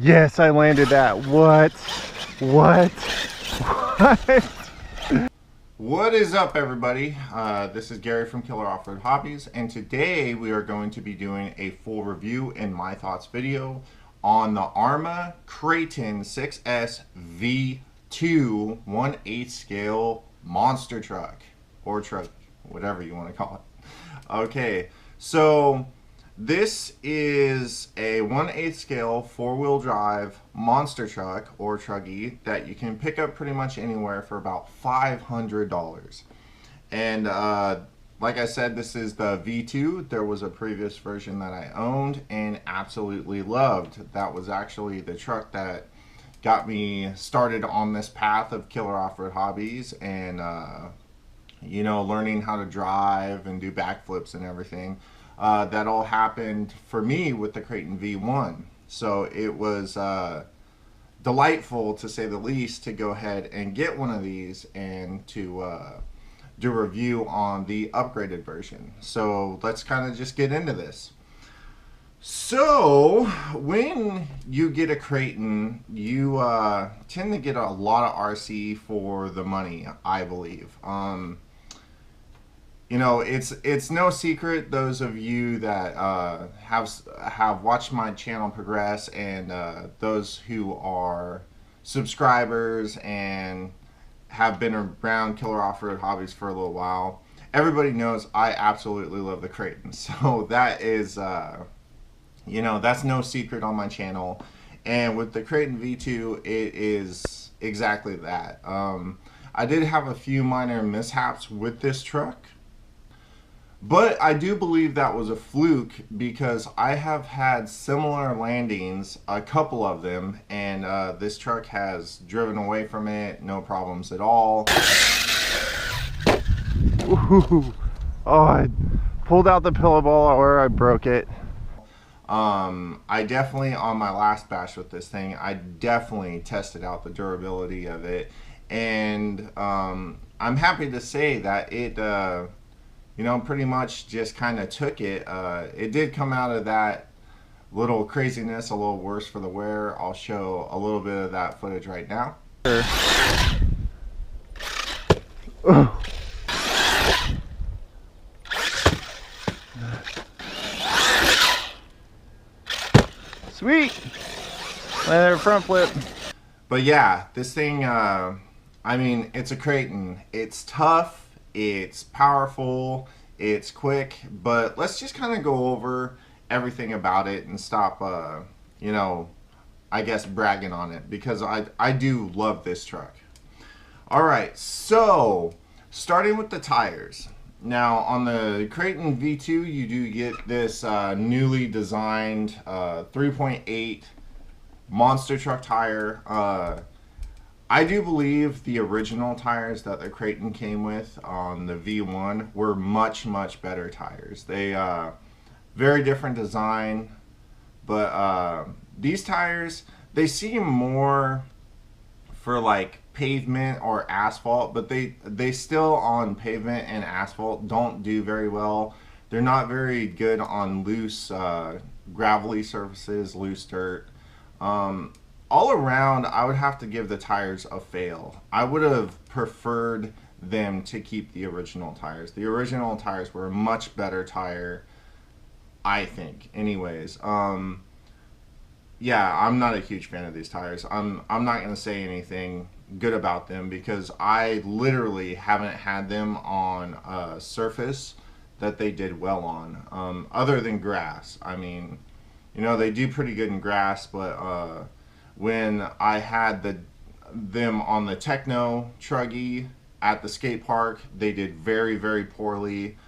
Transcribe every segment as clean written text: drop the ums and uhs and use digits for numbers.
Yes, I landed that. What? What? What? What is up, everybody? This is Gary from Killer Off-Road Hobbies, and today we are going to be doing a full review and my thoughts video on the Arrma Kraton 6S V2 1/8 scale monster truck, or truck, whatever you want to call it. Okay, so this is a 1/8 scale four-wheel drive monster truck or truggy that you can pick up pretty much anywhere for about $500. And like I said, this is the V2. There was a previous version that I owned and absolutely loved. That was actually the truck that got me started on this path of killer off-road hobbies and you know, learning how to drive and do backflips and everything. That all happened for me with the Kraton V1. So it was delightful, to say the least, to go ahead and get one of these and to do a review on the upgraded version. So let's kind of just get into this. So when you get a Kraton, you tend to get a lot of RC for the money, I believe. You know, it's no secret, those of you that have watched my channel progress, and those who are subscribers and have been around Killer Off-Road Hobbies for a little while, everybody knows I absolutely love the Kraton. So that is, you know, that's no secret on my channel. And with the Kraton V2, it is exactly that. I did have a few minor mishaps with this truck, but I do believe that was a fluke, because I have had similar landings, a couple of them, and this truck has driven away from it, no problems at all. Ooh. Oh, I pulled out the pillow ball or I broke it. I definitely, on my last bash with this thing, I definitely tested out the durability of it, and I'm happy to say that it you know, pretty much just kind of took it. It did come out of that little craziness a little worse for the wear. I'll show a little bit of that footage right now. Sweet! Another front flip. But yeah, this thing, I mean, it's a Kraton. It's tough. It's powerful, it's quick, but let's just kind of go over everything about it and stop, you know, I guess bragging on it, because I do love this truck. Alright, so starting with the tires. Now on the Kraton V2, you do get this newly designed 3.8 monster truck tire. I do believe the original tires that the Kraton came with on the V1 were much better tires. They very different design, but these tires, they seem more for like pavement or asphalt, but they still, on pavement and asphalt, don't do very well. They're not very good on loose gravelly surfaces, loose dirt. All around, I would have to give the tires a fail. I would have preferred them to keep the original tires. The original tires were a much better tire, I think. Anyways, yeah, I'm not a huge fan of these tires. I'm not going to say anything good about them, because I literally haven't had them on a surface that they did well on, other than grass. I mean, you know, they do pretty good in grass, but when I had them on the Techno truggy at the skate park, they did very poorly.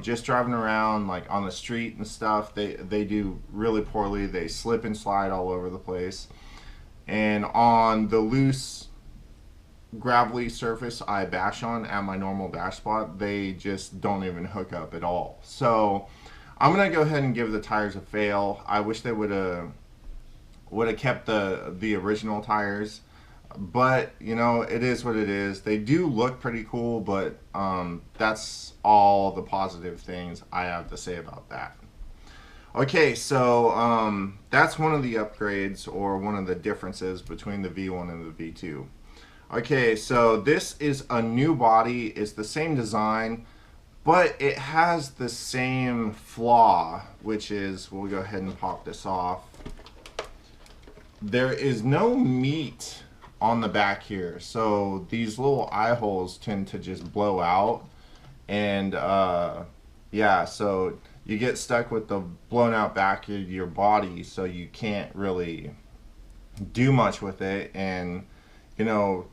Just driving around like on the street and stuff, they do really poorly. They slip and slide all over the place. And on the loose gravelly surface I bash on at my normal bash spot, they just don't even hook up at all. So I'm gonna go ahead and give the tires a fail. I wish they would have kept the original tires, but you know, it is what it is. They do look pretty cool, but that's all the positive things I have to say about that. Okay, so that's one of the upgrades or one of the differences between the V1 and the V2. Okay, so this is a new body. It's the same design, but it has the same flaw, which is, we'll go ahead and pop this off. There is no meat on the back here, so these little eye holes tend to just blow out, and yeah, so you get stuck with the blown out back of your body, so you can't really do much with it. And you know,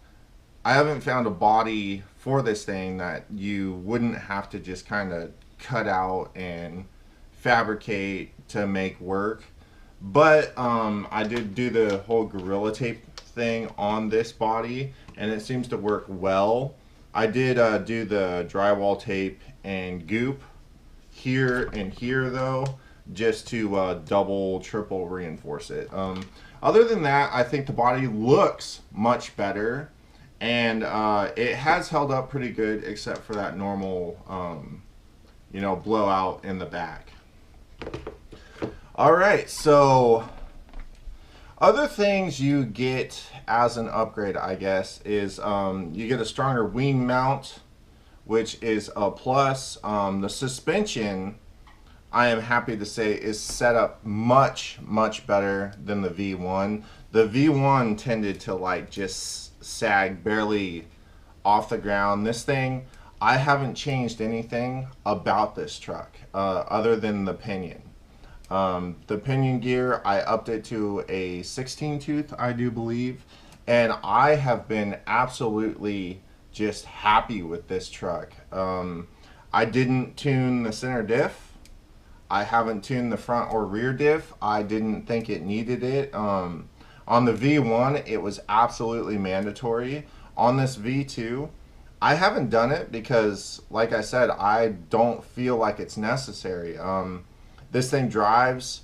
I haven't found a body for this thing that you wouldn't have to just kind of cut out and fabricate to make work. But I did do the whole Gorilla Tape thing on this body, and it seems to work well. I did do the drywall tape and goop here and here though, just to double, triple reinforce it. Other than that, I think the body looks much better, and it has held up pretty good, except for that normal, you know, blowout in the back. All right, so other things you get as an upgrade, I guess, is you get a stronger wing mount, which is a plus. The suspension, I am happy to say, is set up much, much better than the V1. The V1 tended to like just sag barely off the ground. This thing, I haven't changed anything about this truck other than the pinion. The pinion gear, I upped it to a 16 tooth, I do believe, and I have been absolutely just happy with this truck. I didn't tune the center diff. I haven't tuned the front or rear diff. I didn't think it needed it. On the V1, it was absolutely mandatory. On this V2, I haven't done it because, like I said, I don't feel like it's necessary. This thing drives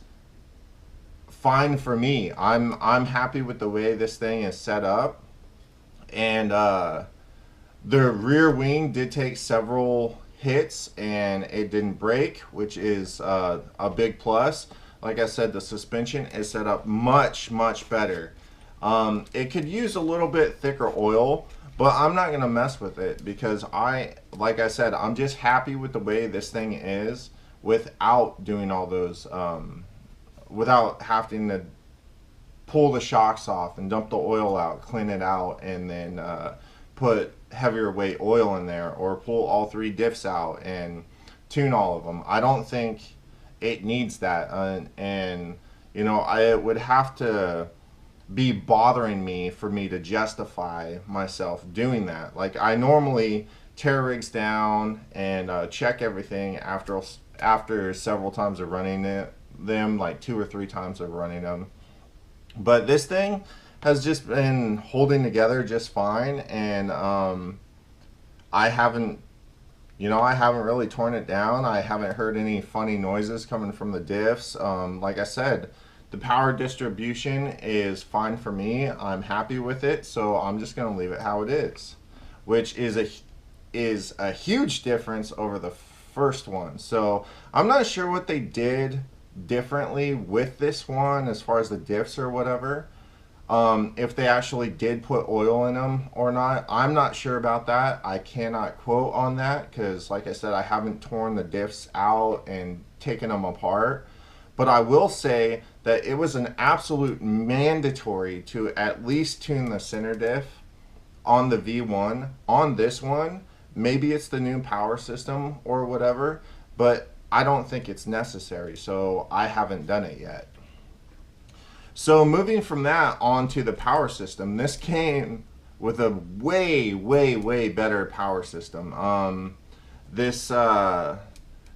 fine for me. I'm happy with the way this thing is set up, and the rear wing did take several hits and it didn't break, which is a big plus. Like I said, the suspension is set up much, much better. It could use a little bit thicker oil, but I'm not gonna mess with it because like I said, I'm just happy with the way this thing is, without doing all those, without having to pull the shocks off and dump the oil out, clean it out, and then put heavier weight oil in there, or pull all three diffs out and tune all of them. I don't think it needs that, and you know, it would have to be bothering me for me to justify myself doing that. Like, I normally tear rigs down and check everything after several times of running them, like 2 or 3 times of running them. But this thing has just been holding together just fine, and I haven't really torn it down. I haven't heard any funny noises coming from the diffs. Like I said, the power distribution is fine for me. I'm happy with it, so I'm just gonna leave it how it is, which is a huge difference over the first one. So I'm not sure what they did differently with this one as far as the diffs or whatever. If they actually did put oil in them or not, I'm not sure about that. I cannot quote on that because, like I said, I haven't torn the diffs out and taken them apart. But I will say that it was an absolute mandatory to at least tune the center diff on the V1. On this one, maybe it's the new power system or whatever, but I don't think it's necessary, so I haven't done it yet. So moving from that on to the power system, this came with a way, way, way better power system. This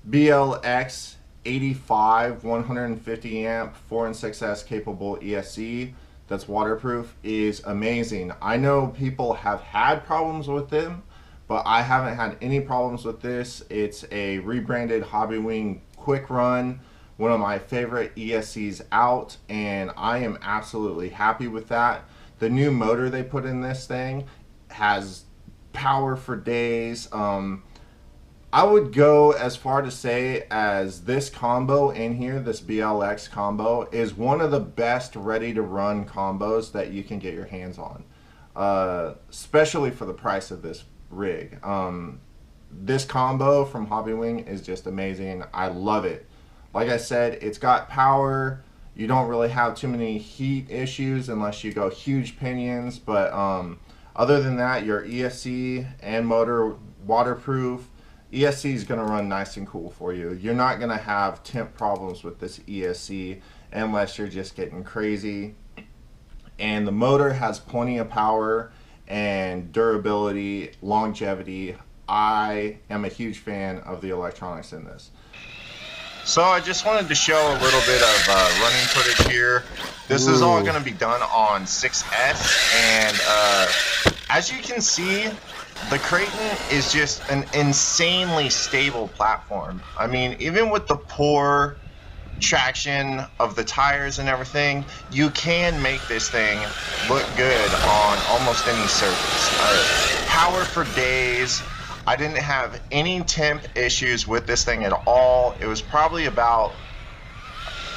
BLX 85 150 amp 4 and 6S capable ESC that's waterproof is amazing. I know people have had problems with them, but I haven't had any problems with this. It's a rebranded Hobbywing Quick Run, one of my favorite ESCs out, and I am absolutely happy with that. The new motor they put in this thing has power for days. I would go as far to say as this combo in here, this BLX combo, is one of the best ready to run combos that you can get your hands on, especially for the price of this rig. This combo from Hobbywing is just amazing. I love it. Like I said, it's got power. You don't really have too many heat issues unless you go huge pinions, but other than that, your ESC and motor waterproof. ESC is going to run nice and cool for you. You're not going to have temp problems with this ESC unless you're just getting crazy. And the motor has plenty of power and durability, longevity. I am a huge fan of the electronics in this. So I just wanted to show a little bit of running footage here. This is all going to be done on 6S, and as you can see, the Kraton is just an insanely stable platform. I mean, even with the poor traction of the tires and everything, you can make this thing look good on almost any surface. Power for days. I didn't have any temp issues with this thing at all. It was probably about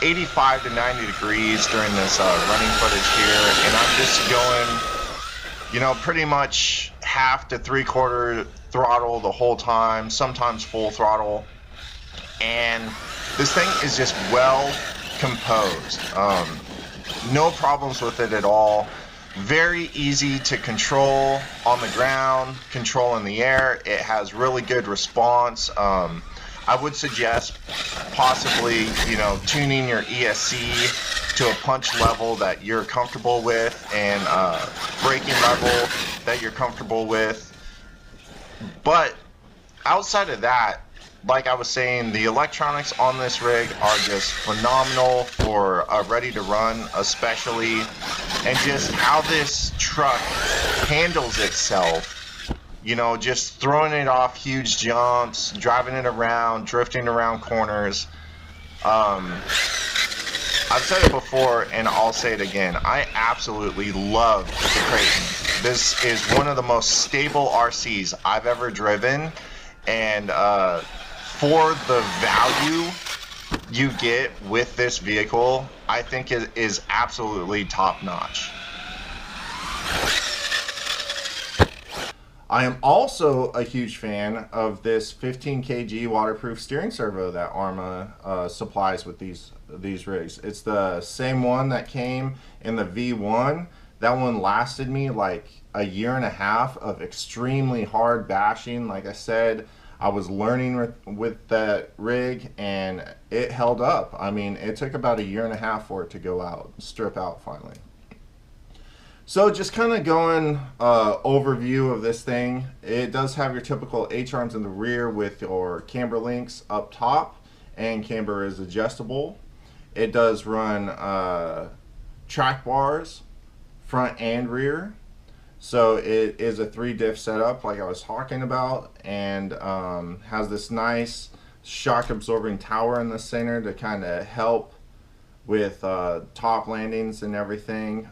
85 to 90 degrees during this running footage here, and I'm just going, you know, pretty much half to 3/4 throttle the whole time, sometimes full throttle, and this thing is just well composed. No problems with it at all. Very easy to control on the ground, control in the air. It has really good response. I would suggest possibly, you know, tuning your ESC to a punch level that you're comfortable with, and braking level that you're comfortable with. But outside of that, like I was saying, the electronics on this rig are just phenomenal for ready to run, especially, and just how this truck handles itself. You know, just throwing it off huge jumps, driving it around, drifting around corners. I've said it before, and I'll say it again. I absolutely love the Kraton. This is one of the most stable RCs I've ever driven, and for the value you get with this vehicle, I think it is absolutely top-notch. I am also a huge fan of this 15 kg waterproof steering servo that Arrma supplies with these rigs. It's the same one that came in the V1. That one lasted me like a year and a half of extremely hard bashing. Like I said, I was learning with that rig, and it held up. I mean, it took about a year and a half for it to go out, strip out finally. So just kind of going overview of this thing. It does have your typical H-arms in the rear with your camber links up top, and camber is adjustable. It does run track bars front and rear. So it is a 3-diff setup like I was talking about, and has this nice shock absorbing tower in the center to kind of help with top landings and everything.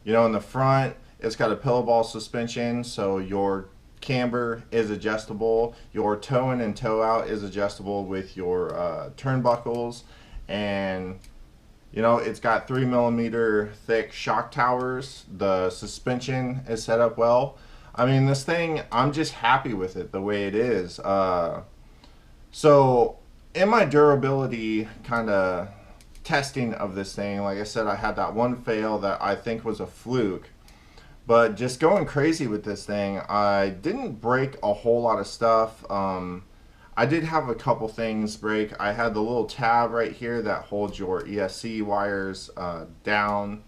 You know, in the front, it's got a pillow ball suspension, so your camber is adjustable. Your toe in and toe out is adjustable with your turnbuckles, and you know, it's got 3mm thick shock towers. The suspension is set up well. I mean, this thing, I'm just happy with it the way it is. So in my durability kind of testing of this thing, like I said, I had that one fail that I think was a fluke, but just going crazy with this thing, I didn't break a whole lot of stuff. I did have a couple things break. I had the little tab right here that holds your ESC wires down.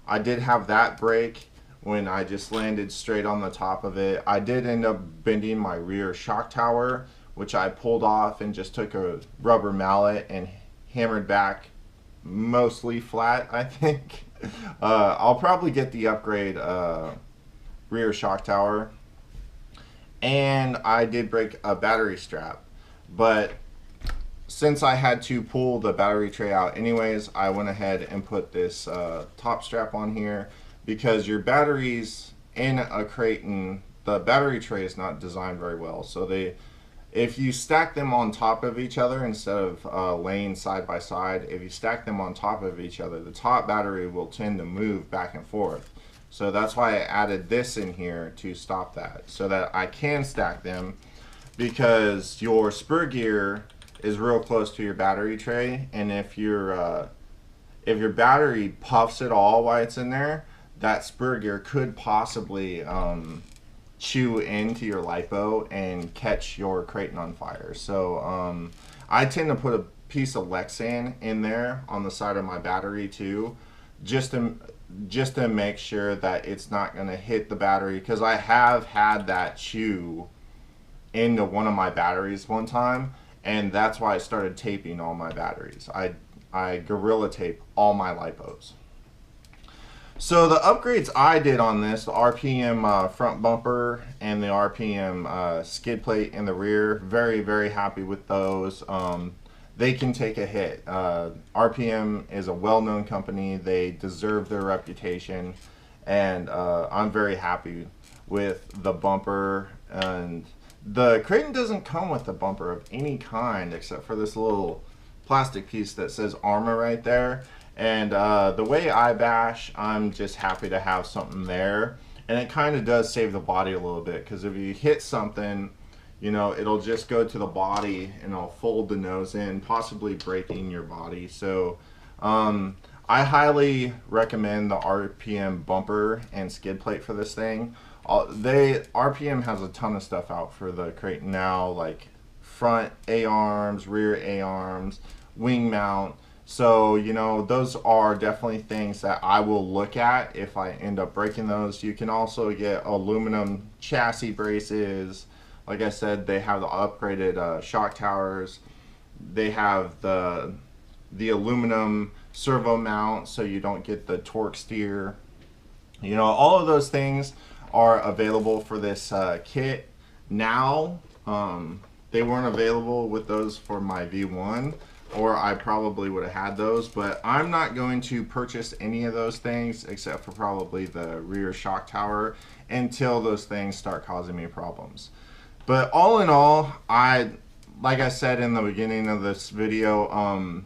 I did have that break when I just landed straight on the top of it. I did end up bending my rear shock tower, which I pulled off and just took a rubber mallet and hammered back mostly flat, I think. I'll probably get the upgrade rear shock tower. And I did break a battery strap, but since I had to pull the battery tray out anyways, I went ahead and put this top strap on here, because your batteries in a Kraton, the battery tray is not designed very well, so if you stack them on top of each other instead of laying side by side, if you stack them on top of each other, the top battery will tend to move back and forth. So that's why I added this in here to stop that, so that I can stack them, because your spur gear is real close to your battery tray, and if your battery puffs at all while it's in there, that spur gear could possibly chew into your lipo and catch your Kraton on fire. So I tend to put a piece of Lexan in there on the side of my battery too, just to make sure that it's not going to hit the battery, because I have had that chew into one of my batteries one time, and that's why I started taping all my batteries. I Gorilla Tape all my lipos. So the upgrades I did on this, the RPM front bumper and the RPM skid plate in the rear, very, very happy with those. They can take a hit. RPM is a well-known company. They deserve their reputation, and I'm very happy with the bumper. And the Kraton doesn't come with a bumper of any kind except for this little plastic piece that says Arrma right there. And the way I bash, I'm just happy to have something there. And it kind of does save the body a little bit, because if you hit something, you know, it'll just go to the body and it'll fold the nose in, possibly breaking your body. So I highly recommend the RPM bumper and skid plate for this thing. RPM has a ton of stuff out for the Kraton now, like front A-arms, rear A-arms, wing mount. So, you know, those are definitely things that I will look at if I end up breaking those. You can also get aluminum chassis braces. Like I said, they have the upgraded shock towers. They have the aluminum servo mount, so you don't get the torque steer. You know, all of those things are available for this kit now. They weren't available with those for my V1, or I probably would have had those, but I'm not going to purchase any of those things except for probably the rear shock tower until those things start causing me problems. But all in all, like I said in the beginning of this video,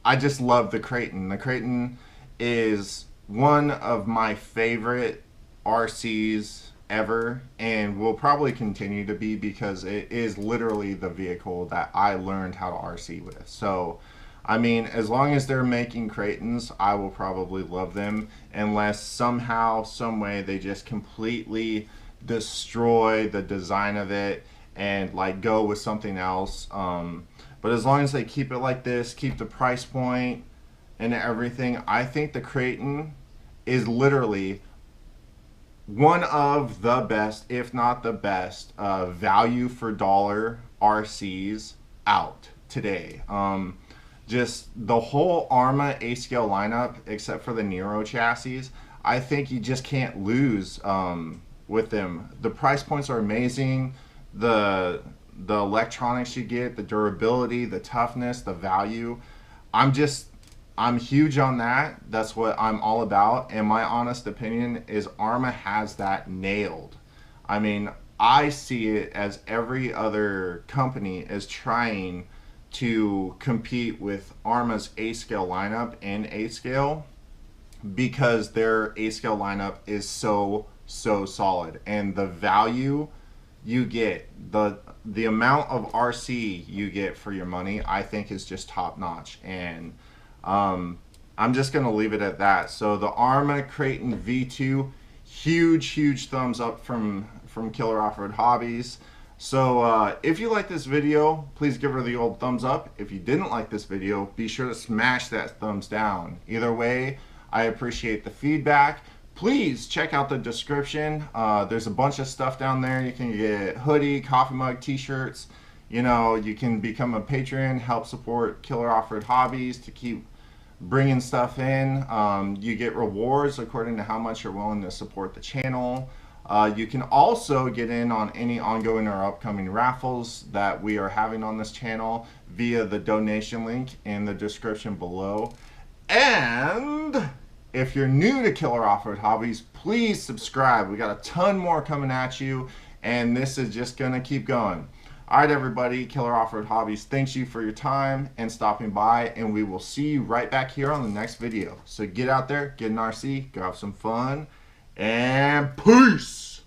I just love the Kraton. The Kraton is one of my favorite RCs ever, and will probably continue to be, because it is literally the vehicle that I learned how to RC with. So I mean, as long as they're making Kratons, I will probably love them, unless somehow, some way they just completely destroy the design of it and like go with something else. But as long as they keep it like this, keep the price point and everything, I think the Kraton is literally one of the best, if not the best, value for dollar RCs out today. Just the whole Arrma A-scale lineup, except for the Nero chassis, I think you just can't lose with them. The price points are amazing. The electronics you get, the durability, the toughness, the value. I'm huge on that. That's what I'm all about. And my honest opinion is Arrma has that nailed. I mean, I see it as every other company is trying to compete with Arrma's A-scale lineup and A-scale, because their A-scale lineup is so solid, and the value you get, the amount of RC you get for your money, I think is just top notch. And I'm just gonna leave it at that. So the Arrma Kraton V2, huge thumbs up from Killer Off-Road Hobbies. So if you like this video, please give her the old thumbs up. If you didn't like this video, be sure to smash that thumbs down. Either way, I appreciate the feedback. Please check out the description. There's a bunch of stuff down there. You can get hoodie, coffee mug, t-shirts. You know, you can become a patron, help support Killer Off-Road Hobbies to keep bringing stuff in. You get rewards according to how much you're willing to support the channel. You can also get in on any ongoing or upcoming raffles that we are having on this channel via the donation link in the description below. And if you're new to Killer Off-Road Hobbies, please subscribe. We got a ton more coming at you, and this is just gonna keep going. All right, everybody, Killer Off-Road Hobbies, thanks you for your time and stopping by, and we will see you right back here on the next video. So get out there, get an RC, go have some fun, and peace!